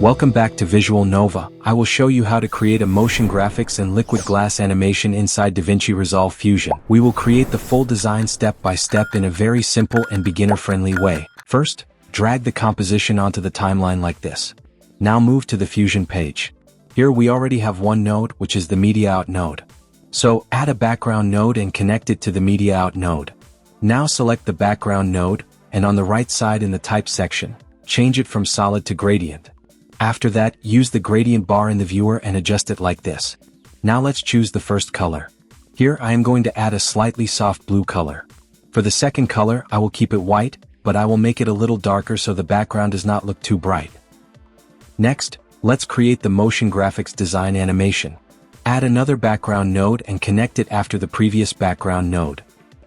Welcome back to Visual Nova. I will show you how to create a motion graphics and liquid glass animation inside DaVinci Resolve Fusion. We will create the full design step by step in a very simple and beginner-friendly way. First, drag the composition onto the timeline like this. Now move to the Fusion page. Here we already have one node, which is the Media Out node. So add a background node and connect it to the Media Out node. Now select the background node, and on the right side in the type section, change it from solid to gradient. After that, use the gradient bar in the viewer and adjust it like this. Now let's choose the first color. Here I am going to add a slightly soft blue color. For the second color, I will keep it white, but I will make it a little darker so the background does not look too bright. Next, let's create the motion graphics design animation. Add another background node and connect it after the previous background node.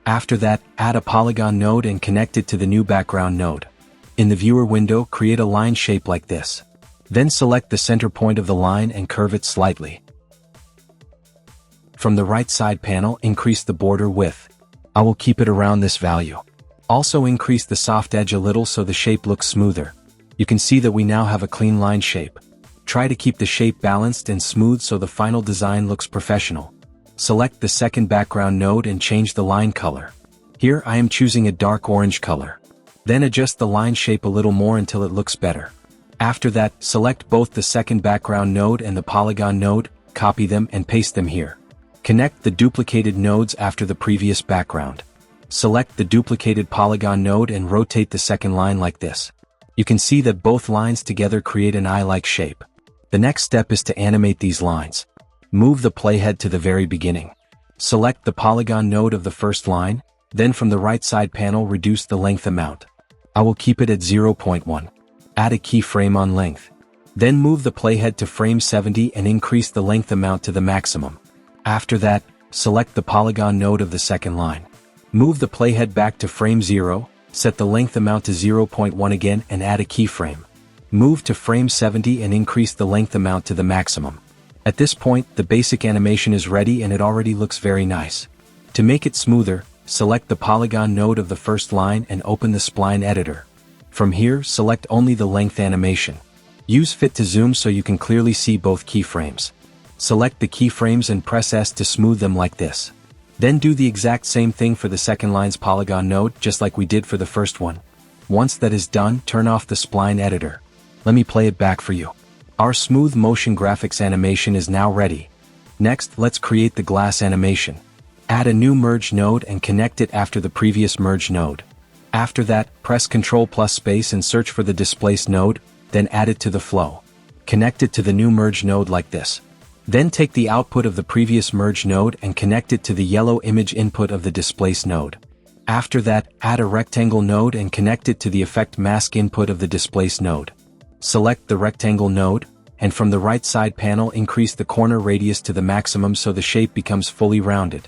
After that, add a polygon node and connect it to the new background node. In the viewer window, create a line shape like this. Then select the center point of the line and curve it slightly. From the right side panel, increase the border width. I will keep it around this value. Also increase the soft edge a little so the shape looks smoother. You can see that we now have a clean line shape. Try to keep the shape balanced and smooth so the final design looks professional. Select the second background node and change the line color. Here I am choosing a dark orange color. Then adjust the line shape a little more until it looks better. After that, select both the second background node and the polygon node, copy them and paste them here. Connect the duplicated nodes after the previous background. Select the duplicated polygon node and rotate the second line like this. You can see that both lines together create an eye-like shape. The next step is to animate these lines. Move the playhead to the very beginning. Select the polygon node of the first line, then from the right side panel reduce the length amount. I will keep it at 0.1. Add a keyframe on length. Then move the playhead to frame 70 and increase the length amount to the maximum. After that, select the polygon node of the second line. Move the playhead back to frame 0, set the length amount to 0.1 again and add a keyframe. Move to frame 70 and increase the length amount to the maximum. At this point, the basic animation is ready and it already looks very nice. To make it smoother, select the polygon node of the first line and open the spline editor. From here, select only the length animation. Use Fit to zoom so you can clearly see both keyframes. Select the keyframes and press S to smooth them like this. Then do the exact same thing for the second line's polygon node, just like we did for the first one. Once that is done, turn off the spline editor. Let me play it back for you. Our smooth motion graphics animation is now ready. Next, let's create the glass animation. Add a new merge node and connect it after the previous merge node. After that, press Ctrl+Space and search for the displaced node, then add it to the flow. Connect it to the new merge node like this. Then take the output of the previous merge node and connect it to the yellow image input of the displaced node. After that, add a rectangle node and connect it to the effect mask input of the displaced node. Select the rectangle node, and from the right side panel increase the corner radius to the maximum so the shape becomes fully rounded.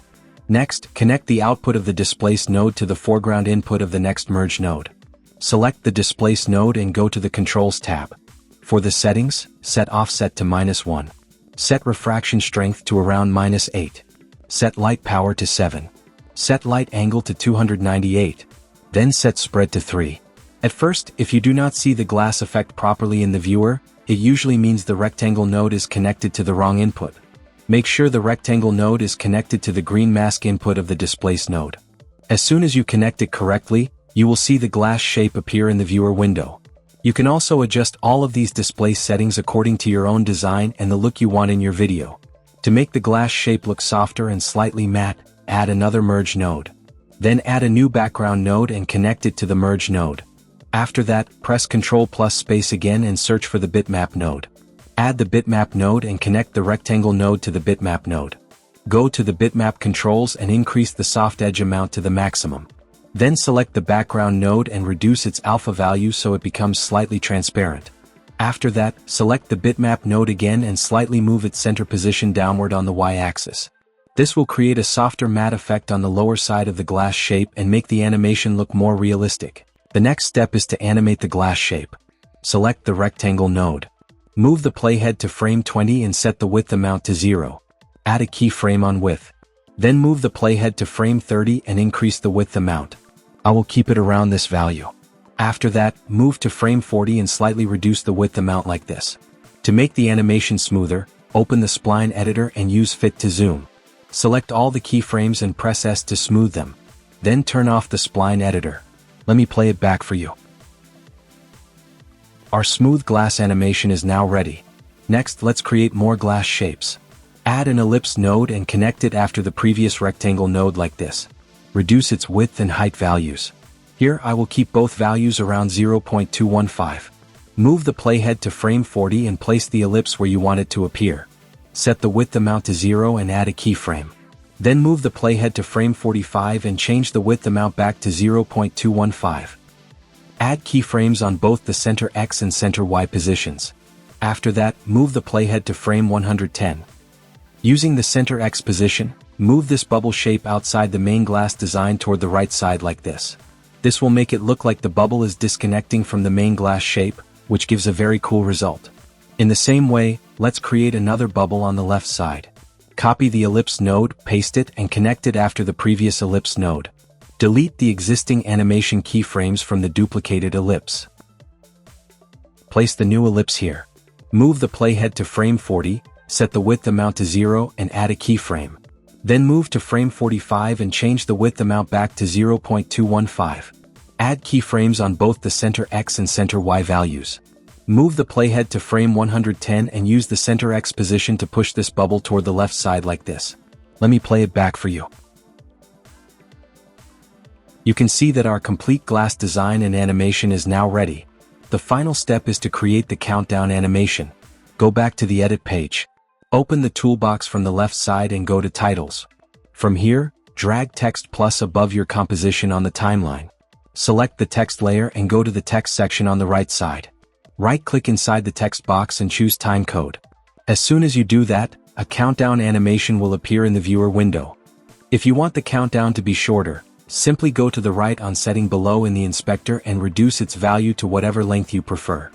Next, connect the output of the displaced node to the foreground input of the next merge node. Select the displaced node and go to the Controls tab. For the settings, set offset to -1. Set refraction strength to around -8. Set light power to 7. Set light angle to 298. Then set spread to 3. At first, if you do not see the glass effect properly in the viewer, it usually means the rectangle node is connected to the wrong input. Make sure the rectangle node is connected to the green mask input of the displaced node. As soon as you connect it correctly, you will see the glass shape appear in the viewer window. You can also adjust all of these display settings according to your own design and the look you want in your video. To make the glass shape look softer and slightly matte, add another merge node. Then add a new background node and connect it to the merge node. After that, press Ctrl+Space again and search for the bitmap node. Add the bitmap node and connect the rectangle node to the bitmap node. Go to the bitmap controls and increase the soft edge amount to the maximum. Then select the background node and reduce its alpha value so it becomes slightly transparent. After that, select the bitmap node again and slightly move its center position downward on the y-axis. This will create a softer matte effect on the lower side of the glass shape and make the animation look more realistic. The next step is to animate the glass shape. Select the rectangle node. Move the playhead to frame 20 and set the width amount to 0. Add a keyframe on width. Then move the playhead to frame 30 and increase the width amount. I will keep it around this value. After that, move to frame 40 and slightly reduce the width amount like this. To make the animation smoother, open the spline editor and use Fit to Zoom. Select all the keyframes and press S to smooth them. Then turn off the spline editor. Let me play it back for you. Our smooth glass animation is now ready. Next, let's create more glass shapes. Add an ellipse node and connect it after the previous rectangle node like this. Reduce its width and height values. Here I will keep both values around 0.215. Move the playhead to frame 40 and place the ellipse where you want it to appear. Set the width amount to 0 and add a keyframe. Then move the playhead to frame 45 and change the width amount back to 0.215. Add keyframes on both the center X and center Y positions. After that, move the playhead to frame 110. Using the center X position, move this bubble shape outside the main glass design toward the right side like this. This will make it look like the bubble is disconnecting from the main glass shape, which gives a very cool result. In the same way, let's create another bubble on the left side. Copy the ellipse node, paste it, and connect it after the previous ellipse node. Delete the existing animation keyframes from the duplicated ellipse. Place the new ellipse here. Move the playhead to frame 40, set the width amount to 0 and add a keyframe. Then move to frame 45 and change the width amount back to 0.215. Add keyframes on both the center X and center Y values. Move the playhead to frame 110 and use the center X position to push this bubble toward the left side like this. Let me play it back for you. You can see that our complete glass design and animation is now ready. The final step is to create the countdown animation. Go back to the edit page. Open the toolbox from the left side and go to Titles. From here, drag Text Plus above your composition on the timeline. Select the text layer and go to the text section on the right side. Right-click inside the text box and choose Timecode. As soon as you do that, a countdown animation will appear in the viewer window. If you want the countdown to be shorter, simply go to the right on setting below in the inspector and reduce its value to whatever length you prefer.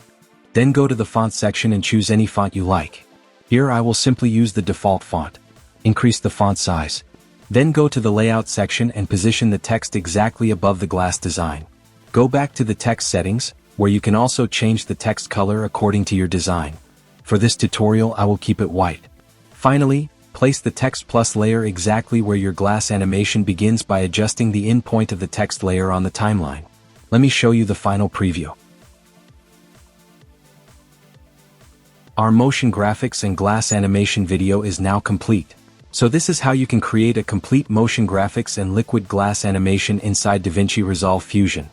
Then go to the font section and choose any font you like. Here I will simply use the default font. Increase the font size. Then go to the layout section and position the text exactly above the glass design. Go back to the text settings, where you can also change the text color according to your design. For this tutorial I will keep it white. Finally, place the Text Plus layer exactly where your glass animation begins by adjusting the in point of the text layer on the timeline. Let me show you the final preview. Our motion graphics and glass animation video is now complete. So this is how you can create a complete motion graphics and liquid glass animation inside DaVinci Resolve Fusion.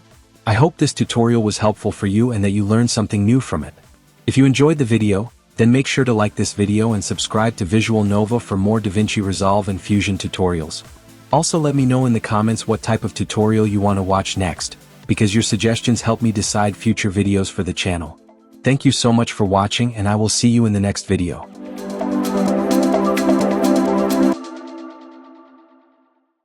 I hope this tutorial was helpful for you and that you learned something new from it. If you enjoyed the video, then make sure to like this video and subscribe to Visual Nova for more DaVinci Resolve and Fusion tutorials. Also let me know in the comments what type of tutorial you want to watch next, because your suggestions help me decide future videos for the channel. Thank you so much for watching and I will see you in the next video.